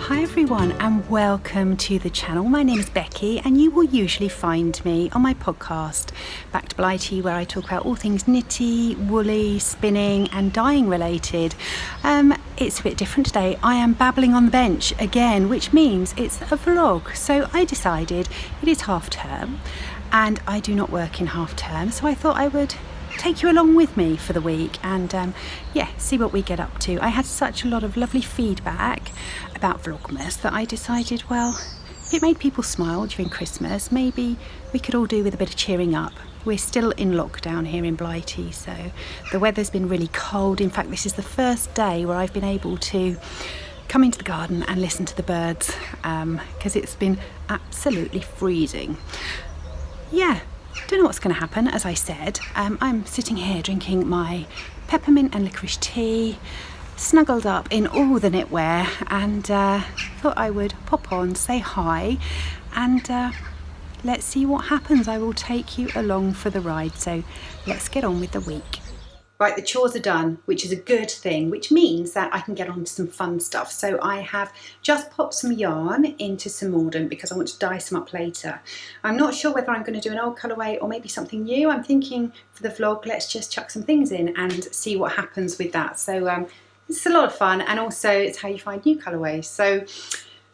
Hi everyone and welcome to the channel. My name is Becky and you will usually find me on my podcast Back to Blighty, where I talk about all things knitty, woolly, spinning and dyeing related. It's a bit different today. I am babbling on the bench again, which means it's a vlog. So I decided it is half term and I do not work in half term, so I thought I would take you along with me for the week and see what we get up to. I had such a lot of lovely feedback about Vlogmas that I decided, well, if it made people smile during Christmas, maybe we could all do with a bit of cheering up. We're still in lockdown here in Blighty, so the weather's been really cold. In fact, this is the first day where I've been able to come into the garden and listen to the birds because it's been absolutely freezing. Don't know what's going to happen. As I said, I'm sitting here drinking my peppermint and licorice tea, snuggled up in all the knitwear, and thought I would pop on, say hi, and let's see what happens. I will take you along for the ride, so let's get on with the week. Right, the chores are done, which is a good thing, which means that I can get on to some fun stuff. So I have just popped some yarn into some mordant because I want to dye some up later. I'm not sure whether I'm going to do an old colourway or maybe something new. I'm thinking for the vlog, let's just chuck some things in and see what happens with that. So it's a lot of fun, and also it's how you find new colourways. So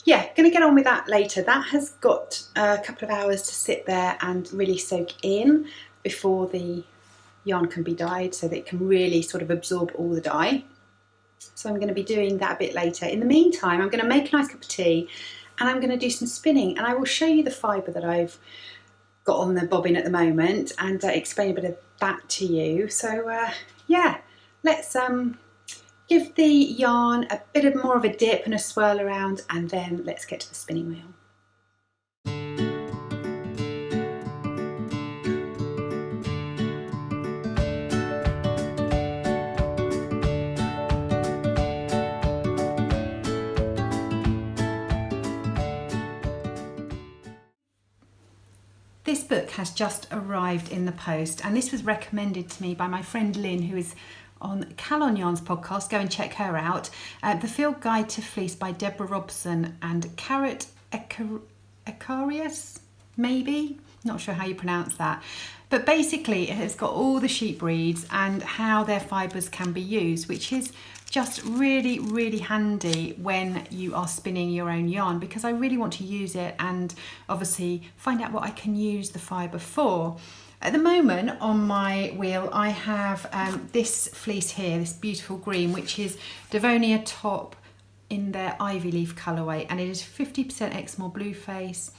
yeah, going to get on with that later. That has got a couple of hours to sit there and really soak in before the yarn can be dyed, so that it can really sort of absorb all the dye. So I'm going to be doing that a bit later. In the meantime, I'm going to make a nice cup of tea and I'm going to do some spinning, and I will show you the fibre that I've got on the bobbin at the moment and explain a bit of that to you. So let's give the yarn a bit of more of a dip and a swirl around, and then let's get to the spinning wheel. This book has just arrived in the post, and this was recommended to me by my friend Lynn, who is on Cal on Yarn's podcast. Go and check her out. The Field Guide to Fleece by Deborah Robson and Carrot Ecarius, maybe? Not sure how you pronounce that. But basically it has got all the sheep breeds and how their fibres can be used, which is just really, really handy when you are spinning your own yarn, because I really want to use it and obviously find out what I can use the fibre for. At the moment on my wheel I have this fleece here, this beautiful green, which is Devonia Top in their Ivy Leaf colourway, and it is 50% Exmoor Blueface,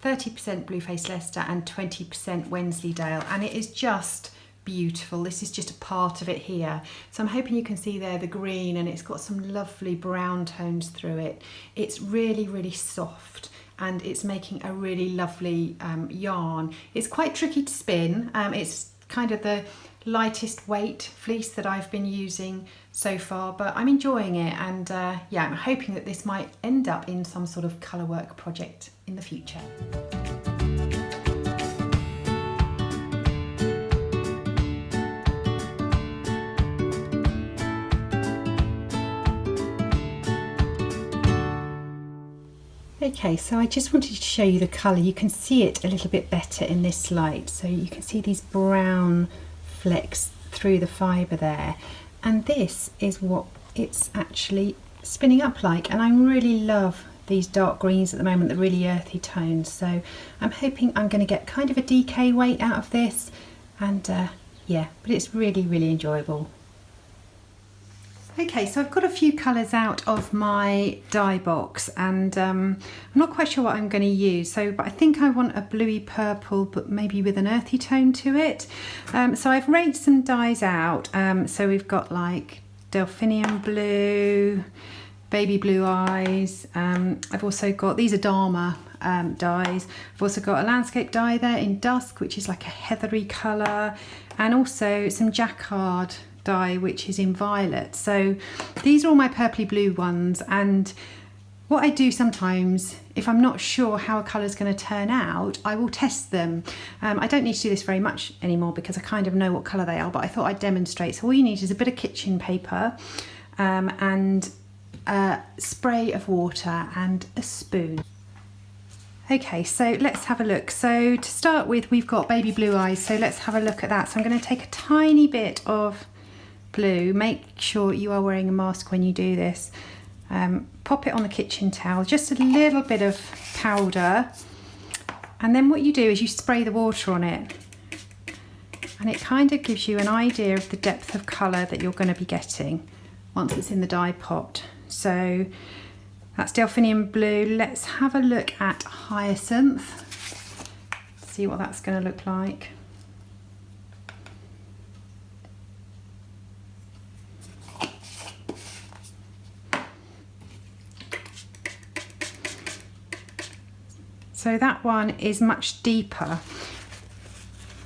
30% Blueface Leicester and 20% Wensleydale, and it is just beautiful. This is just a part of it here, so I'm hoping you can see there the green, and it's got some lovely brown tones through it. It's really, really soft and it's making a really lovely yarn. It's quite tricky to spin. It's kind of the lightest weight fleece that I've been using so far, but I'm enjoying it, and I'm hoping that this might end up in some sort of colour work project in the future. Okay, so I just wanted to show you the colour. You can see it a little bit better in this light. So you can see these brown flecks through the fibre there. And this is what it's actually spinning up like. And I really love these dark greens at the moment, the really earthy tones. So I'm hoping I'm going to get kind of a DK weight out of this. And but it's really, really enjoyable. Okay, so I've got a few colours out of my dye box, and I'm not quite sure what I'm going to use. But I think I want a bluey purple, but maybe with an earthy tone to it. So I've raked some dyes out. So we've got like Delphinium Blue, Baby Blue Eyes. I've also got, these are Dharma dyes. I've also got a landscape dye there in Dusk, which is like a heathery colour, and also some Jacquard dye, which is in Violet. So these are all my purpley blue ones, and what I do sometimes, if I'm not sure how a colour is going to turn out, I will test them. I don't need to do this very much anymore because I kind of know what colour they are, but I thought I'd demonstrate. So all you need is a bit of kitchen paper and a spray of water and a spoon. Okay, so let's have a look. So to start with, we've got baby blue eyes, so let's have a look at that. So I'm going to take a tiny bit of blue. Make sure you are wearing a mask when you do this. Pop it on the kitchen towel, just a little bit of powder, and then what you do is you spray the water on it, and it kind of gives you an idea of the depth of colour that you're going to be getting once it's in the dye pot. So that's delphinium blue. Let's have a look at hyacinth, see what that's going to look like. So that one is much deeper.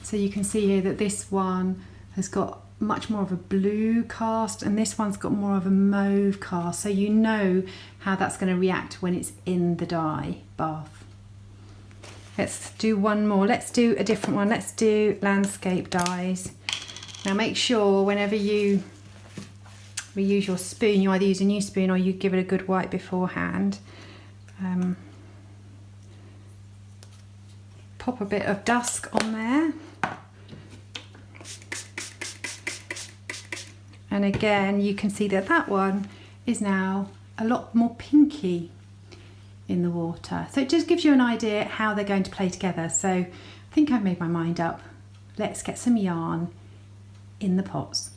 So you can see here that this one has got much more of a blue cast and this one's got more of a mauve cast. So you know how that's going to react when it's in the dye bath. Let's do one more. Let's do a different one. Let's do landscape dyes. Now make sure whenever you reuse your spoon, you either use a new spoon or you give it a good wipe beforehand. Pop a bit of dusk on there. And again, you can see that that one is now a lot more pinky in the water. So it just gives you an idea how they're going to play together. So I think I've made my mind up. Let's get some yarn in the pots.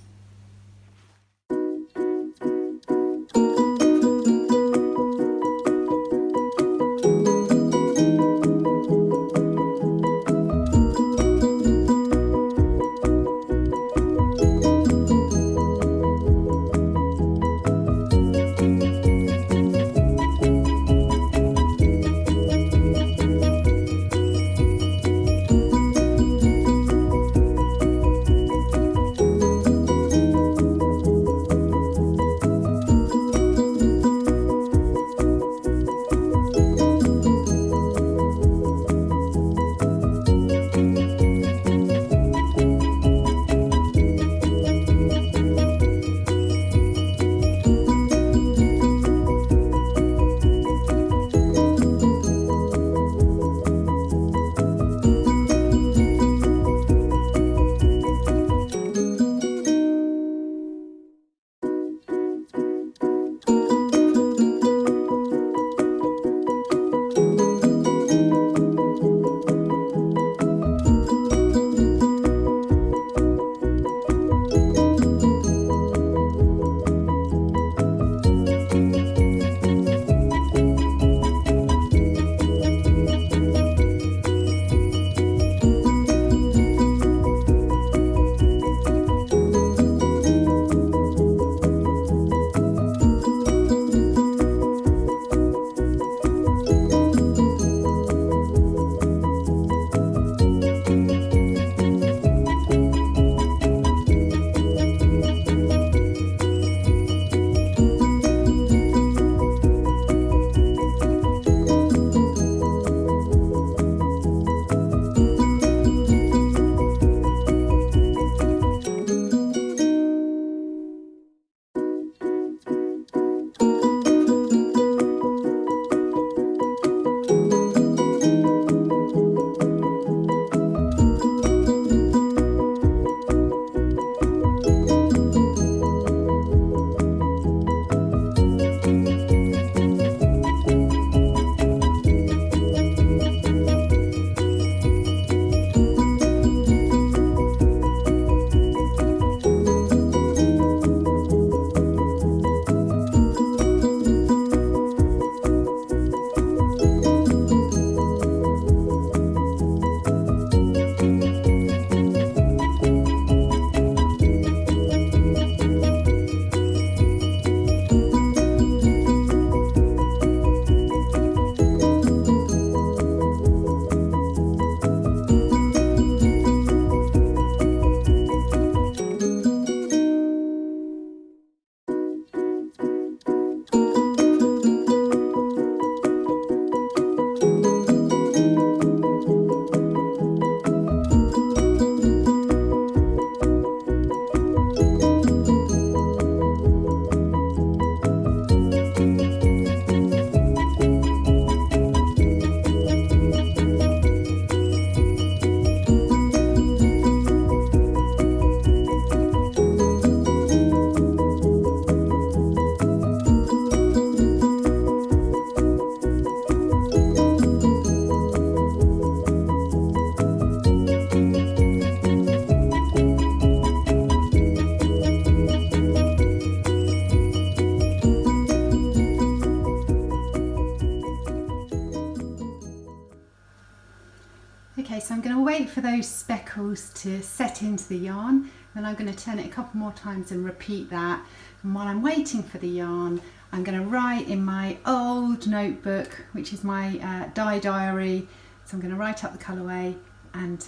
wait for those speckles to set into the yarn, then I'm going to turn it a couple more times and repeat that. And while I'm waiting for the yarn, I'm going to write in my old notebook, which is my dye diary. So I'm going to write up the colourway, and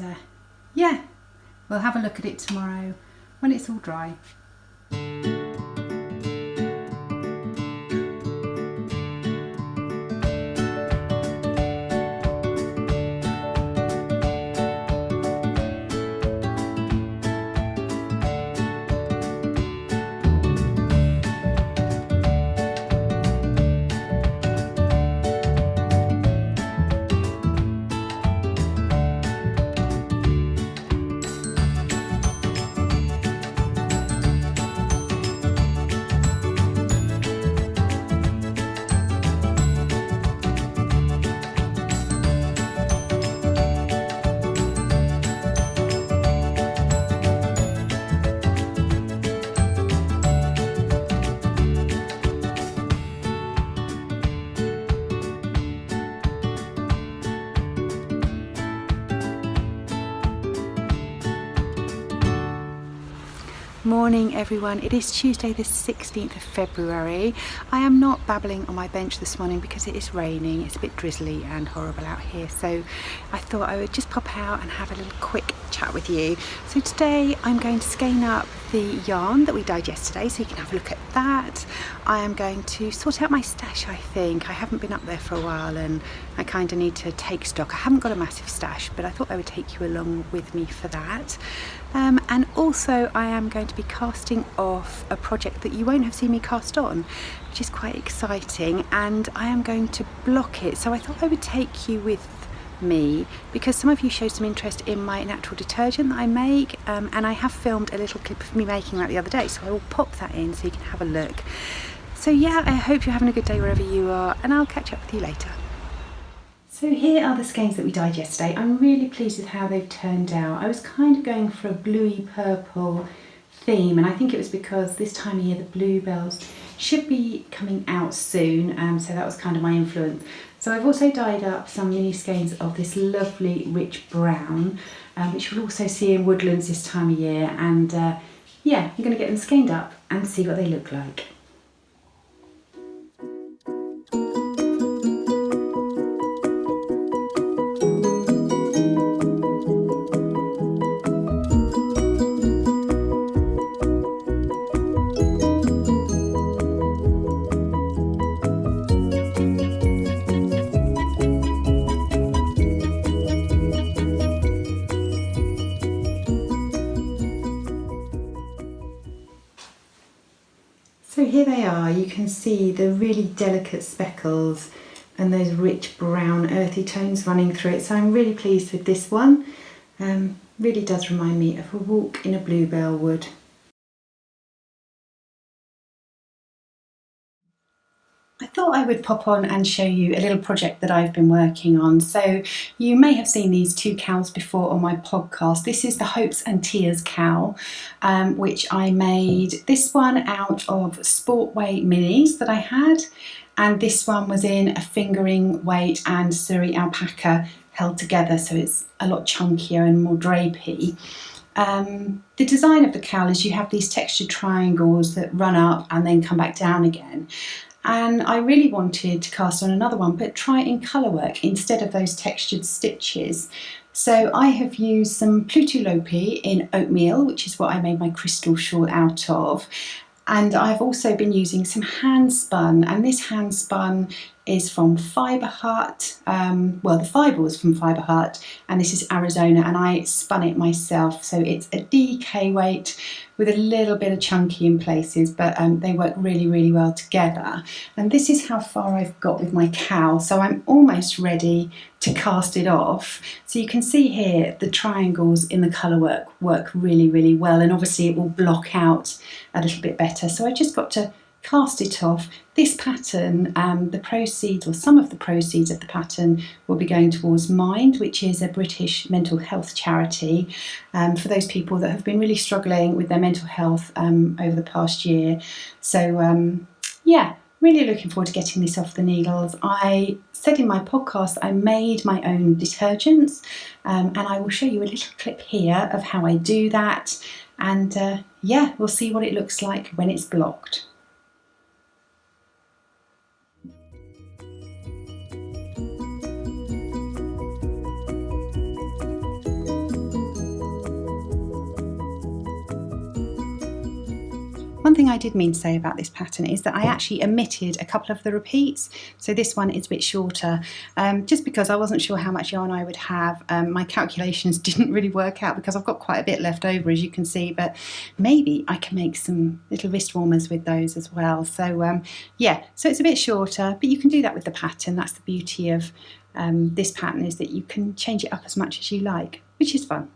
yeah, we'll have a look at it tomorrow when it's all dry. Morning everyone, it is Tuesday the 16th of February. I am not babbling on my bench this morning because it is raining, it's a bit drizzly and horrible out here, so I thought I would just pop out and have a little quick chat with you. So today I'm going to skein up the yarn that we dyed yesterday so you can have a look at that. I am going to sort out my stash. I think I haven't been up there for a while and I kind of need to take stock. I haven't got a massive stash, but I thought I would take you along with me for that. And also I am going to be casting off a project that you won't have seen me cast on, which is quite exciting, and I am going to block it. So I thought I would take you with me because some of you showed some interest in my natural detergent that I make, and I have filmed a little clip of me making that the other day, so I will pop that in so you can have a look. So yeah, I hope you're having a good day wherever you are, and I'll catch up with you later. So here are the skeins that we dyed yesterday. I'm really pleased with how they've turned out. I was kind of going for a bluey purple theme, and I think it was because this time of year the bluebells should be coming out soon, so that was kind of my influence. So I've also dyed up some mini skeins of this lovely rich brown, which you'll also see in woodlands this time of year, and yeah, I'm going to get them skeined up and see what they look like. So here they are, you can see the really delicate speckles and those rich brown earthy tones running through it. So I'm really pleased with this one. Really does remind me of a walk in a bluebell wood. I thought I would pop on and show you a little project that I've been working on. So you may have seen these two cows before on my podcast. This is the Hopes and Tears cow, which I made this one out of sport weight minis that I had, and this one was in a fingering weight and Surrey alpaca held together, so it's a lot chunkier and more drapey. The design of the cowl is you have these textured triangles that run up and then come back down again. And I really wanted to cast on another one, but try it in colour work instead of those textured stitches. So I have used some Plutulopi in oatmeal, which is what I made my crystal shawl out of. And I've also been using some hand spun, and this hand spun is from Fibre Hut. Well, the fibre was from Fibre Hut, and this is Arizona, and I spun it myself. So it's a DK weight with a little bit of chunky in places, but they work really, really well together. And this is how far I've got with my cowl. So I'm almost ready to cast it off. So you can see here the triangles in the colour work really, really well, and obviously it will block out a little bit better. So I just got to cast it off. This pattern, the proceeds, or some of the proceeds of the pattern, will be going towards Mind, which is a British mental health charity for those people that have been really struggling with their mental health over the past year. So yeah, Really looking forward to getting this off the needles. I said in my podcast I made my own detergents, and I will show you a little clip here of how I do that, and yeah, we'll see what it looks like when it's blocked. One thing I did mean to say about this pattern is that I actually omitted a couple of the repeats. So this one is a bit shorter, just because I wasn't sure how much yarn I would have. My calculations didn't really work out because I've got quite a bit left over, as you can see, but maybe I can make some little wrist warmers with those as well. So yeah, so it's a bit shorter, but you can do that with the pattern. That's the beauty of this pattern, is that you can change it up as much as you like, which is fun.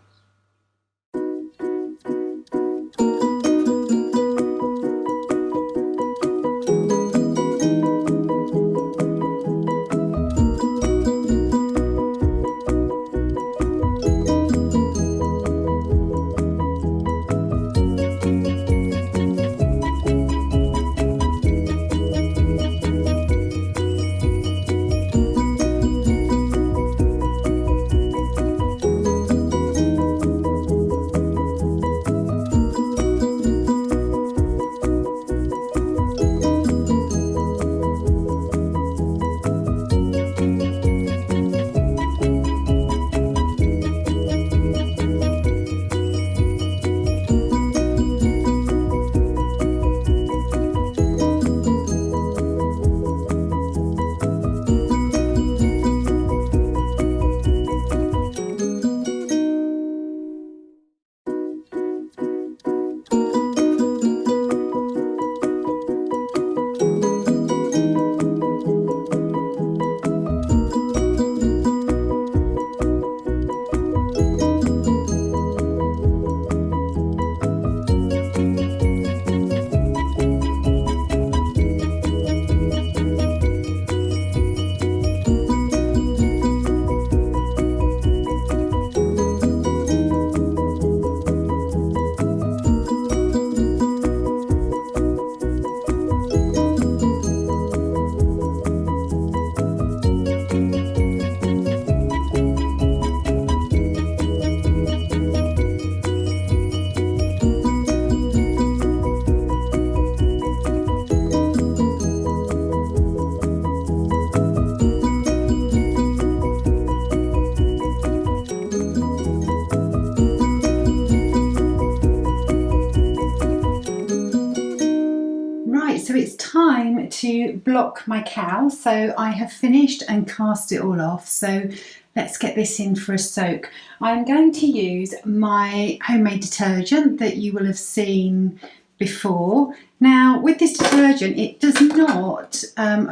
So it's time to block my cowl. So I have finished and cast it all off. So let's get this in for a soak. I'm going to use my homemade detergent that you will have seen before. Now with this detergent, it does not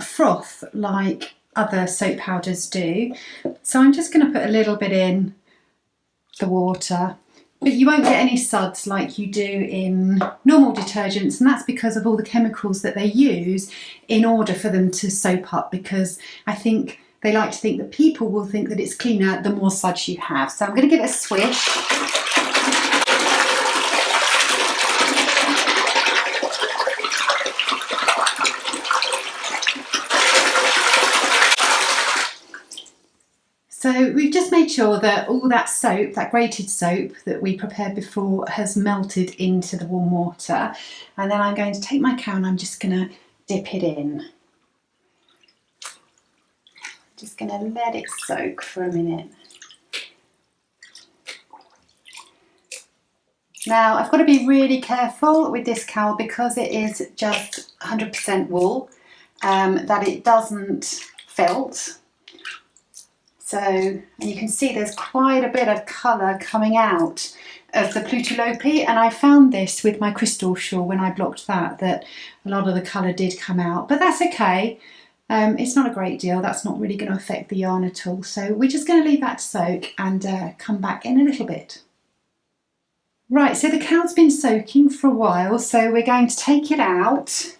froth like other soap powders do. So I'm just going to put a little bit in the water. But you won't get any suds like you do in normal detergents, and that's because of all the chemicals that they use in order for them to soap up, because I think they like to think that people will think that it's cleaner the more suds you have. So I'm going to give it a swish. So we've just made sure that all that soap, that grated soap that we prepared before, has melted into the warm water. And then I'm going to take my cowl and I'm just going to dip it in. Just going to let it soak for a minute. Now I've got to be really careful with this cowl because it is just 100% wool, that it doesn't felt. So, and you can see there's quite a bit of colour coming out of the Plutelope, and I found this with my crystal shawl when I blocked that a lot of the colour did come out, but that's okay. It's not a great deal. That's not really going to affect the yarn at all. So we're just going to leave that to soak and come back in a little bit. Right, so the cowl's been soaking for a while, so we're going to take it out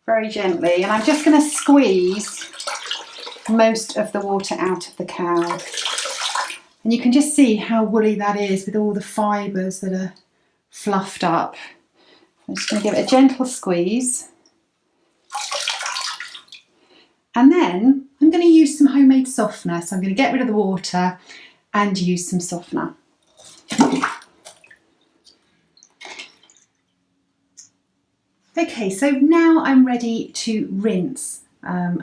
very gently, and I'm just going to squeeze most of the water out of the cowl, and you can just see how woolly that is with all the fibres that are fluffed up. I'm just going to give it a gentle squeeze, And then I'm going to use some homemade softener. So I'm going to get rid of the water and use some softener. Okay, so now I'm ready to rinse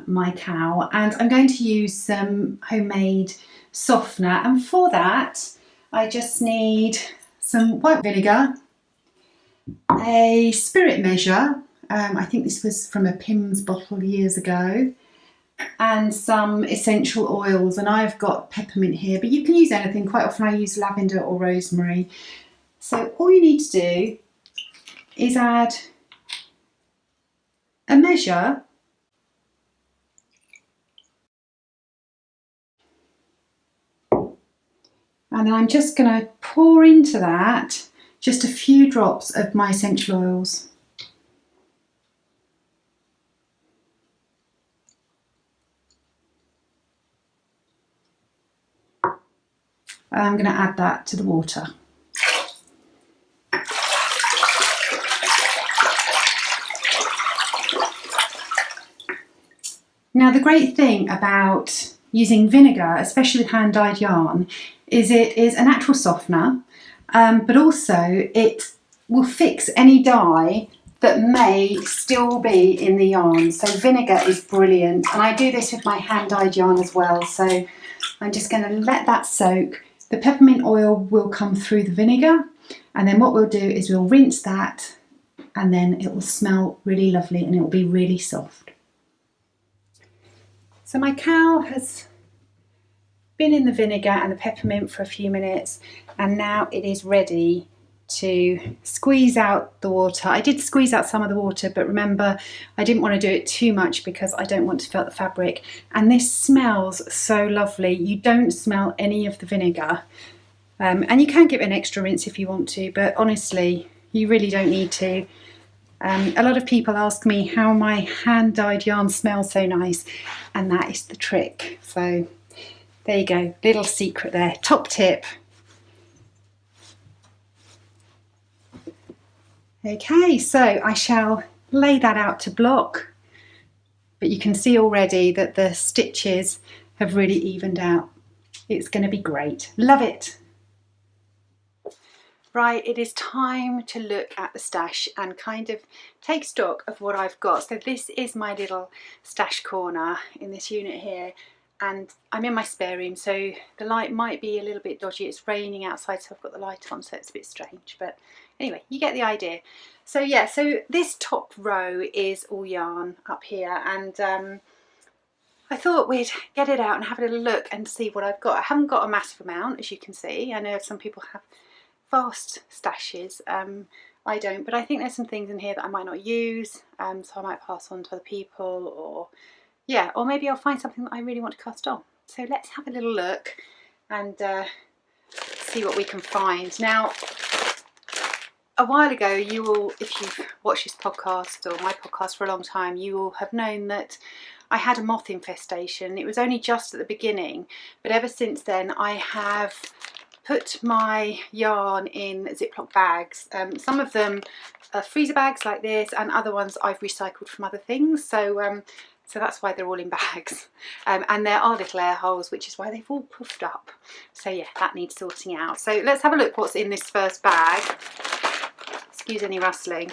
my cowl, and I'm going to use some homemade softener, and for that I just need some white vinegar, a spirit measure, I think this was from a Pim's bottle years ago, and some essential oils, and I've got peppermint here, but you can use anything. Quite often I use lavender or rosemary. So all you need to do is add a measure and then I'm just going to pour into that just a few drops of my essential oils. And I'm going to add that to the water. Now the great thing about using vinegar, especially with hand-dyed yarn, is it is a natural softener, but also it will fix any dye that may still be in the yarn. So vinegar is brilliant, and I do this with my hand-dyed yarn as well. So I'm just going to let that soak. The peppermint oil will come through the vinegar, and then what we'll do is we'll rinse that, and then it will smell really lovely and it will be really soft. So my cowl has been in the vinegar and the peppermint for a few minutes, and now it is ready to squeeze out the water. I did squeeze out some of the water, but remember, I didn't want to do it too much because I don't want to felt the fabric. And this smells so lovely. You don't smell any of the vinegar. And you can give it an extra rinse if you want to, but honestly, you really don't need to. A lot of people ask me how my hand-dyed yarn smells so nice, and that is the trick. So there you go, little secret there, top tip. Okay, so I shall lay that out to block, but you can see already that the stitches have really evened out. It's going to be great. Love it. Right, it is time to look at the stash and kind of take stock of what I've got. So this is my little stash corner in this unit here, and I'm in my spare room, so the light might be a little bit dodgy. It's raining outside, so I've got the light on, so it's a bit strange, but anyway, you get the idea. So yeah, so this top row is all yarn up here, and I thought we'd get it out and have a little look and see what I've got. I haven't got a massive amount, as you can see. I know some people have vast stashes. I don't, but I think there's some things in here that I might not use, so I might pass on to other people, or yeah, or maybe I'll find something that I really want to cast on. So let's have a little look and see what we can find. Now, a while ago, you will, if you've watched this podcast or my podcast for a long time, you will have known that I had a moth infestation. It was only just at the beginning, but ever since then I have put my yarn in Ziploc bags. Some of them are freezer bags like this, and other ones I've recycled from other things. So that's why they're all in bags. And there are little air holes, which is why they've all puffed up. So yeah, that needs sorting out. So let's have a look what's in this first bag. Excuse any rustling.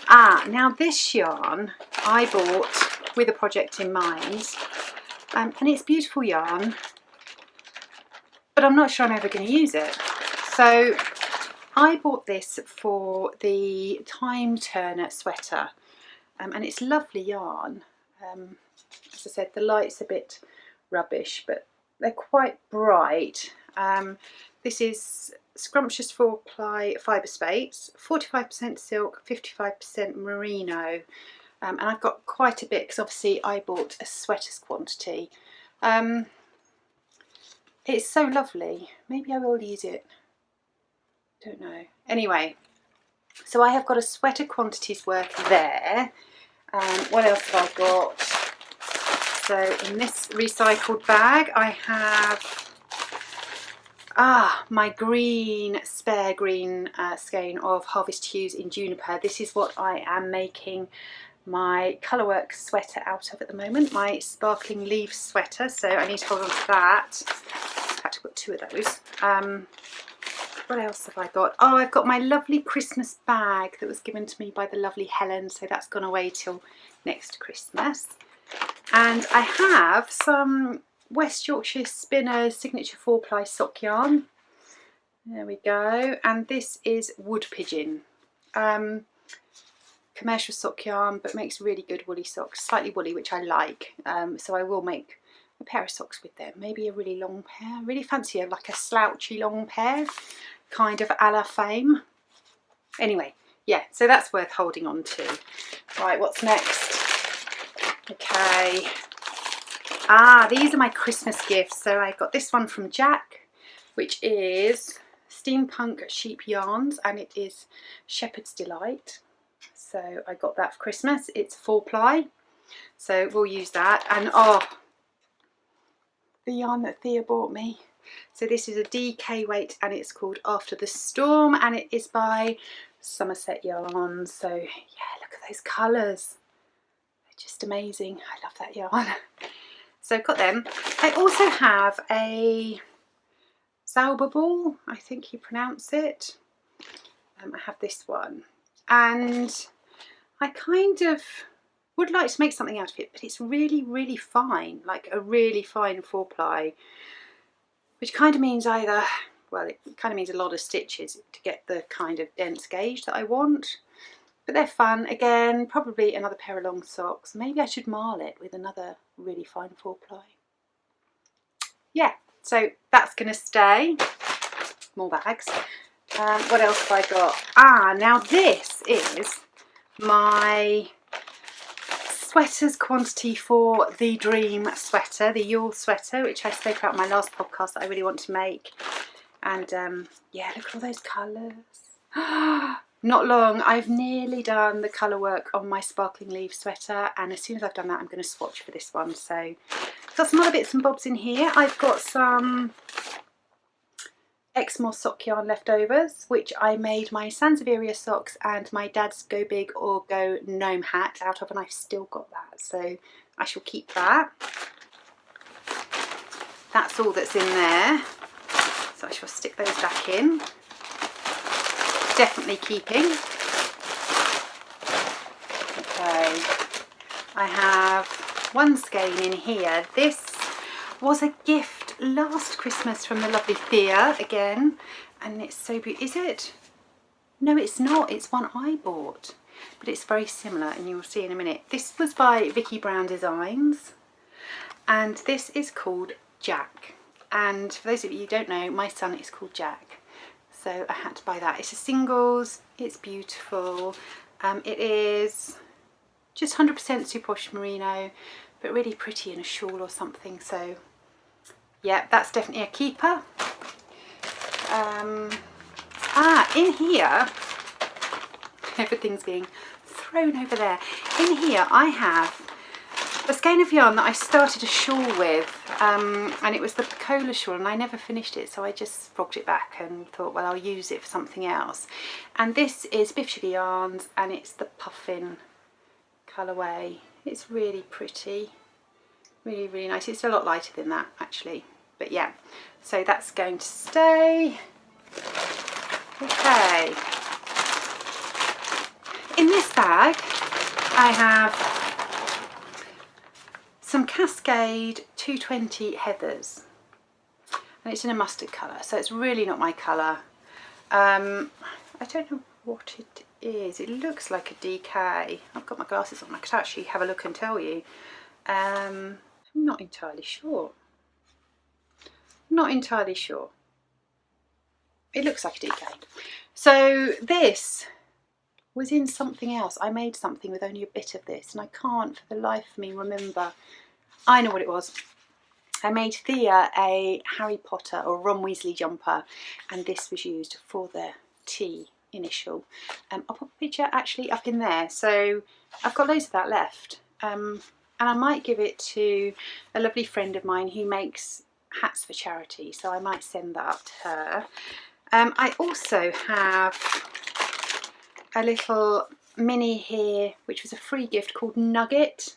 Now this yarn I bought with a project in mind, and it's beautiful yarn, but I'm not sure I'm ever going to use it. So I bought this for the Time Turner sweater, and it's lovely yarn. As I said, the light's a bit rubbish, but they're quite bright. This is scrumptious 4-ply fibre space, 45% silk, 55% merino, and I've got quite a bit because obviously I bought a sweater's quantity. It's so lovely. Maybe I will use it. Don't know. Anyway, so I have got a sweater quantities worth there. What else have I got? So in this recycled bag I have my green, spare green skein of Harvest Hues in Juniper. This is what I am making my colourwork sweater out of at the moment, my sparkling leaf sweater, so I need to hold on to that. In fact, I've got 2 of those. What else have I got? Oh, I've got my lovely Christmas bag that was given to me by the lovely Helen, so that's gone away till next Christmas. And I have some West Yorkshire Spinners signature 4-ply sock yarn. There we go. And this is Wood Pigeon. Commercial sock yarn, but makes really good woolly socks. Slightly woolly, which I like. So I will make a pair of socks with them. Maybe a really long pair. I really fancy like a slouchy long pair, kind of a la Fame. Anyway, yeah, so that's worth holding on to. Right, what's next? Okay. These are my Christmas gifts. So I got this one from Jack, which is Steampunk Sheep Yarns, and it is Shepherd's Delight. So I got that for Christmas. It's 4-ply, so we'll use that. And oh, the yarn that Thea bought me. So this is a DK weight, and it's called After the Storm, and it is by Somerset Yarns. So yeah, look at those colours. They're just amazing. I love that yarn. So I've got them. I also have a Zauberball, I think you pronounce it. I have this one, and I kind of would like to make something out of it, but it's really, really fine, like a really fine 4-ply, which kind of means either, well, it kind of means a lot of stitches to get the kind of dense gauge that I want, but they're fun. Again, probably another pair of long socks. Maybe I should marl it with another really fine 4-ply. Yeah, so that's going to stay. More bags. What else have I got? Now this is my sweaters quantity for the Dream sweater, the Yule sweater, which I spoke about in my last podcast that I really want to make. And yeah, look at all those colours. Not long. I've nearly done the colour work on my sparkling leaf sweater, and as soon as I've done that, I'm going to swatch for this one. So I've got some other bits and bobs in here. I've got some Exmoor sock yarn leftovers, which I made my Sansevieria socks and my dad's Go Big or Go Gnome hat out of, and I've still got that, so I shall keep that. That's all that's in there, so I shall stick those back in. Definitely keeping. Okay, I have one skein in here. This was a gift last Christmas from the lovely Thea again, and it's so beautiful. Is it? No, it's not. It's one I bought, but it's very similar, and you will see in a minute. This was by Vicky Brown Designs, and this is called Jack. And for those of you who don't know, my son is called Jack, so I had to buy that. It's a singles. It's beautiful. It is just 100% superwash merino, but really pretty in a shawl or something. So yeah, that's definitely a keeper. In here, everything's being thrown over there. In here I have a skein of yarn that I started a shawl with, and it was the Cola shawl, and I never finished it, so I just frogged it back and thought, well, I'll use it for something else. And this is Biff Sugar Yarns, and it's the Puffin colourway. It's really pretty, really, really nice. It's a lot lighter than that actually, but yeah, so that's going to stay. Okay, in this bag I have some Cascade 220 Heathers, and it's in a mustard colour, so it's really not my colour. I don't know what it is. It looks like a DK. I've got my glasses on, I could actually have a look and tell you. I'm not entirely sure. Not entirely sure. It looks like a DK. So this was in something else. I made something with only a bit of this, and I can't for the life of me remember. I know what it was. I made Thea a Harry Potter or Ron Weasley jumper, and this was used for the T initial. I'll put a picture actually up in there. So I've got loads of that left, and I might give it to a lovely friend of mine who makes hats for charity, so I might send that up to her. I also have a little mini here, which was a free gift, called Nugget.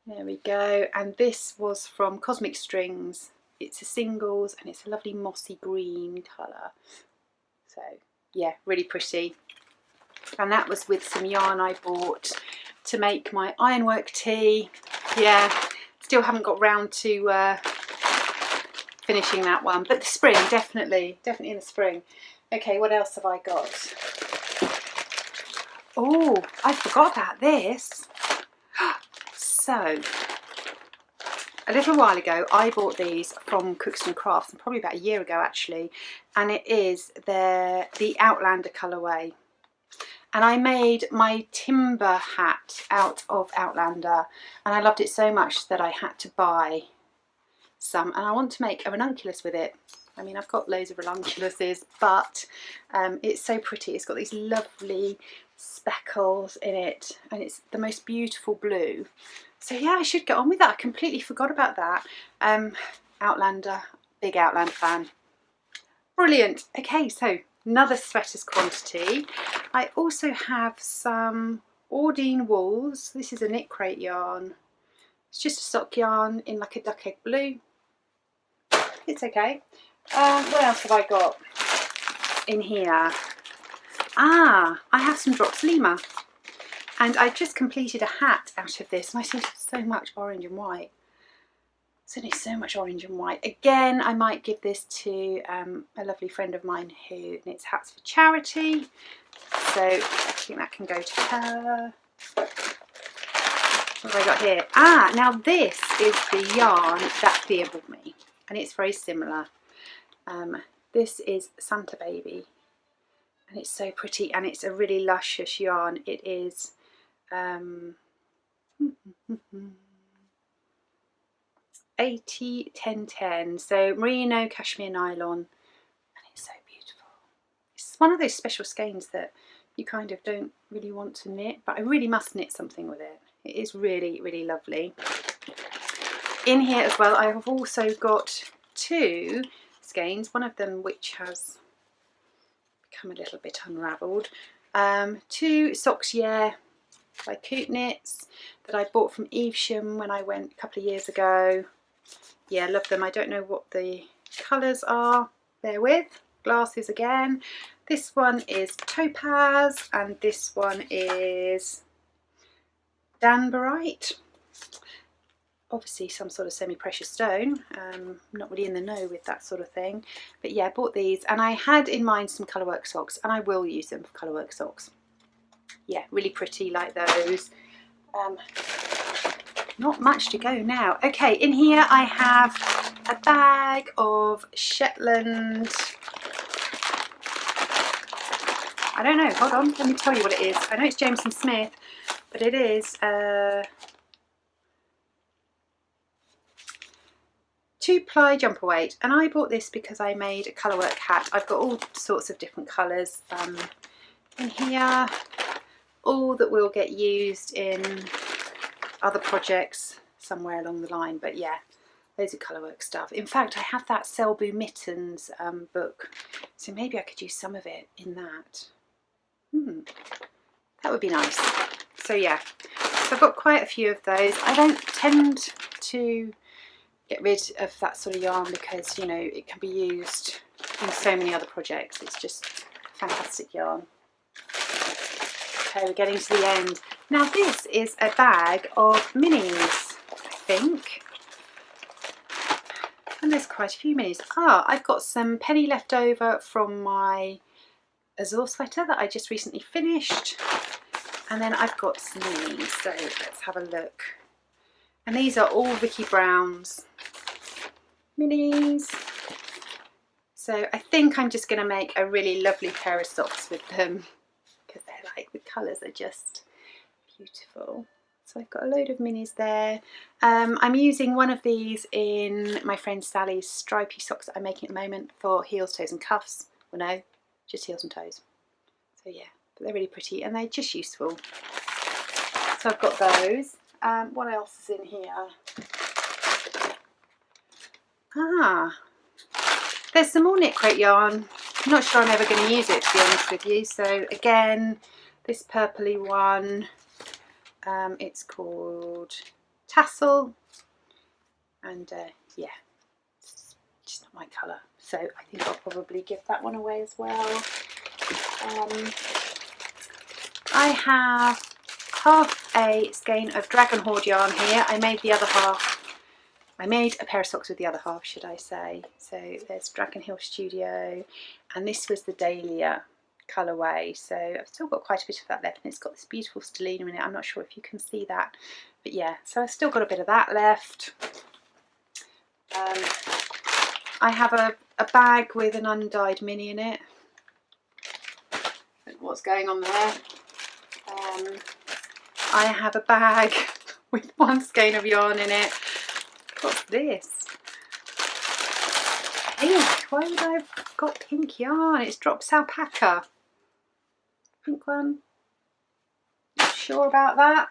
There we go. And this was from Cosmic Strings. It's a singles and it's a lovely mossy green colour. So yeah, really pretty. And that was with some yarn I bought to make my ironwork tee. Yeah, still haven't got round to finishing that one, but the spring, definitely in the spring. Okay, what else have I got? Oh, I forgot about this. So, a little while ago, I bought these from Cooks and Crafts, and probably about a year ago actually, and it is the Outlander colourway. And I made my timber hat out of Outlander, and I loved it so much that I had to buy some, and I want to make a ranunculus with it. I mean, I've got loads of ranunculuses, but it's so pretty. It's got these lovely speckles in it, and it's the most beautiful blue. So yeah, I should get on with that. I completely forgot about that. Outlander, big Outlander fan. Brilliant. Okay, so another sweaters quantity. I also have some Ordine wools. This is a knit crate yarn. It's just a sock yarn in like a duck egg blue. It's okay. What else have I got in here? I have some Drops Lima, and I just completed a hat out of this, and I see so much orange and white. There's only so much orange and white. Again, I might give this to a lovely friend of mine who knits hats for charity, so I think that can go to her. What have I got here? Now this is the yarn that Thea bought me, and it's very similar. This is Santa Baby, and it's so pretty, and it's a really luscious yarn. It is 80-10-10, so merino cashmere nylon, and it's so beautiful. It's one of those special skeins that you kind of don't really want to knit, but I really must knit something with it. It is really, really lovely. In here as well, I have also got two skeins, one of them which has become a little bit unravelled. Two socks, yeah, by Coot Knits, that I bought from Evesham when I went a couple of years ago. Yeah, love them. I don't know what the colours are. They're with glasses again. This one is Topaz, and this one is Danbarite. Obviously some sort of semi-precious stone. I'm not really in the know with that sort of thing, but yeah, I bought these, and I had in mind some colourwork socks, and I will use them for colourwork socks. Yeah, really pretty like those. Not much to go now. Okay, in here I have a bag of Shetland, I don't know, hold on, let me tell you what it is. I know it's Jameson Smith, but it is 2-ply jumper weight, and I bought this because I made a colourwork hat. I've got all sorts of different colours in here, all that will get used in other projects somewhere along the line, but yeah, loads of colourwork stuff. In fact, I have that Selbu Mittens book, so maybe I could use some of it in that. That would be nice. So yeah, so I've got quite a few of those. I don't tend to get rid of that sort of yarn because, you know, it can be used in so many other projects. It's just fantastic yarn. Okay, we're getting to the end. Now this is a bag of minis, I think. And there's quite a few minis. I've got some penny left over from my Azure sweater that I just recently finished. And then I've got some minis, so let's have a look. And these are all Vicky Brown's minis. So I think I'm just going to make a really lovely pair of socks with them, because they're like, the colours are just beautiful. So I've got a load of minis there. I'm using one of these in my friend Sally's stripy socks that I'm making at the moment for heels, toes and cuffs. Well, no, just heels and toes. So yeah, but they're really pretty and they're just useful. So I've got those. What else is in here? There's some more knit crate yarn. I'm not sure I'm ever going to use it, to be honest with you. So again, this purpley one, it's called Tassel, and yeah, it's just not my colour, so I think I'll probably give that one away as well. I have half a skein of Dragon Horde yarn here. I made the other half. I made a pair of socks with the other half, should I say. So there's Dragon Hill Studio, and this was the Dahlia colourway. So I've still got quite a bit of that left, and it's got this beautiful stellina in it. I'm not sure if you can see that, but yeah, so I've still got a bit of that left. I have a bag with an undyed mini in it. What's going on there? I have a bag with one skein of yarn in it. What's this? Pink. Why would I have got pink yarn? It's Drops Alpaca. Pink one. Not sure about that.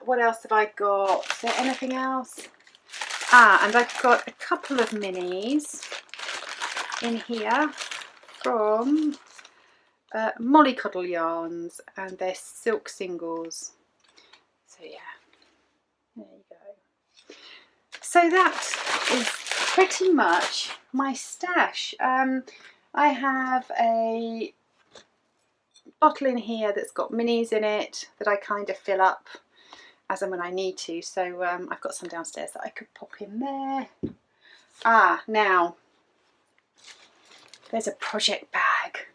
What else have I got? Is there anything else? And I've got a couple of minis in here from Mollycoddle Yarns, and they're silk singles. So yeah, there you go. So that is pretty much my stash. I have a bottle in here that's got minis in it that I kind of fill up as and when I need to. So I've got some downstairs that I could pop in there. Now there's a project bag.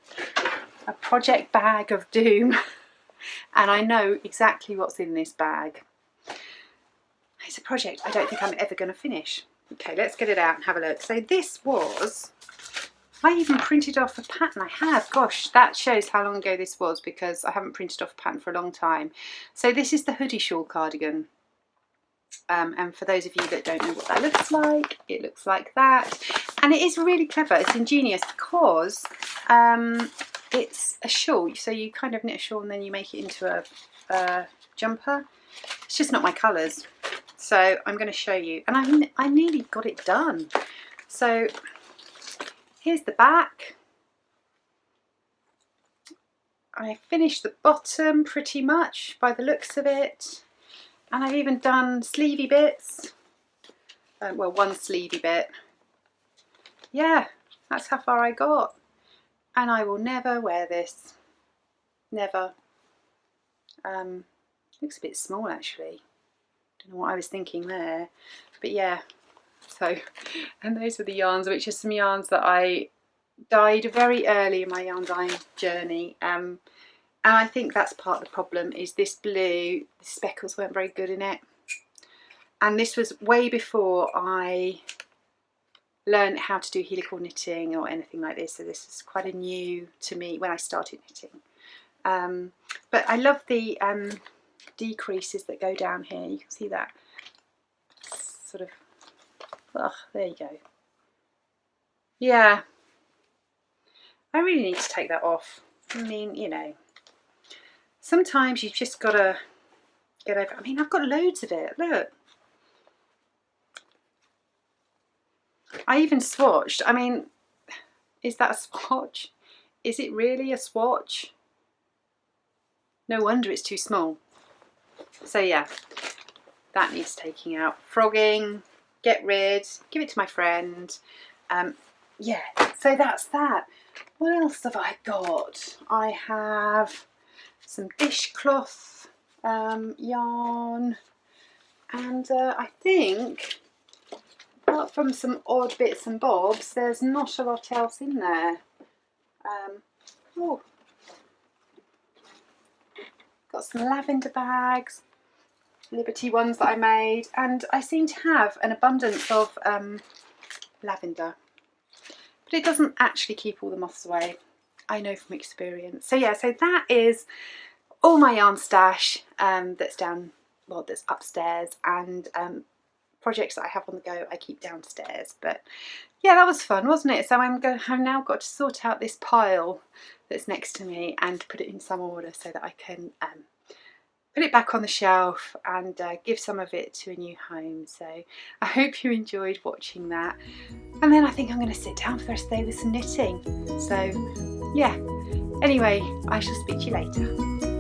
A project bag of doom. And I know exactly what's in this bag. It's a project I don't think I'm ever going to finish. Okay, let's get it out and have a look. So this was, I even printed off a pattern. I have, gosh, that shows how long ago this was, because I haven't printed off a pattern for a long time. So this is the Hoodie Shawl cardigan. And for those of you that don't know what that looks like, it looks like that. And it is really clever, it's ingenious, because it's a shawl. So you kind of knit a shawl and then you make it into a jumper. It's just not my colours. So I'm going to show you. And I nearly got it done. So here's the back. I finished the bottom pretty much by the looks of it. And I've even done sleevey bits. Well, one sleevey bit. Yeah, that's how far I got. And I will never wear this. Never. Looks a bit small actually. Don't know what I was thinking there. But yeah. So, and those were the yarns, which are some yarns that I dyed very early in my yarn dyeing journey. And I think that's part of the problem, is this blue, the speckles weren't very good in it. And this was way before I learned how to do helical knitting or anything like this. So this is quite a new to me when I started knitting. But I love the decreases that go down here. You can see that sort of, there you go. Yeah, I really need to take that off. I mean, you know, sometimes you've just got to get over. I mean, I've got loads of it. Look. I even swatched. I mean, is that a swatch? Is it really a swatch? No wonder it's too small. So yeah, that needs taking out. Frogging, get rid, give it to my friend. Yeah, so that's that. What else have I got? I have some dishcloth yarn, and I think, apart from some odd bits and bobs, there's not a lot else in there. Oh, got some lavender bags, Liberty ones that I made, and I seem to have an abundance of lavender, but it doesn't actually keep all the moths away. I know from experience. So yeah, so that is all my yarn stash that's down, well, that's upstairs, and projects that I have on the go I keep downstairs. But yeah, that was fun, wasn't it? So I've now got to sort out this pile that's next to me and put it in some order so that I can put it back on the shelf and give some of it to a new home. So I hope you enjoyed watching that, and then I think I'm going to sit down for the rest of the day with some knitting. So yeah, Anyway, I shall speak to you later.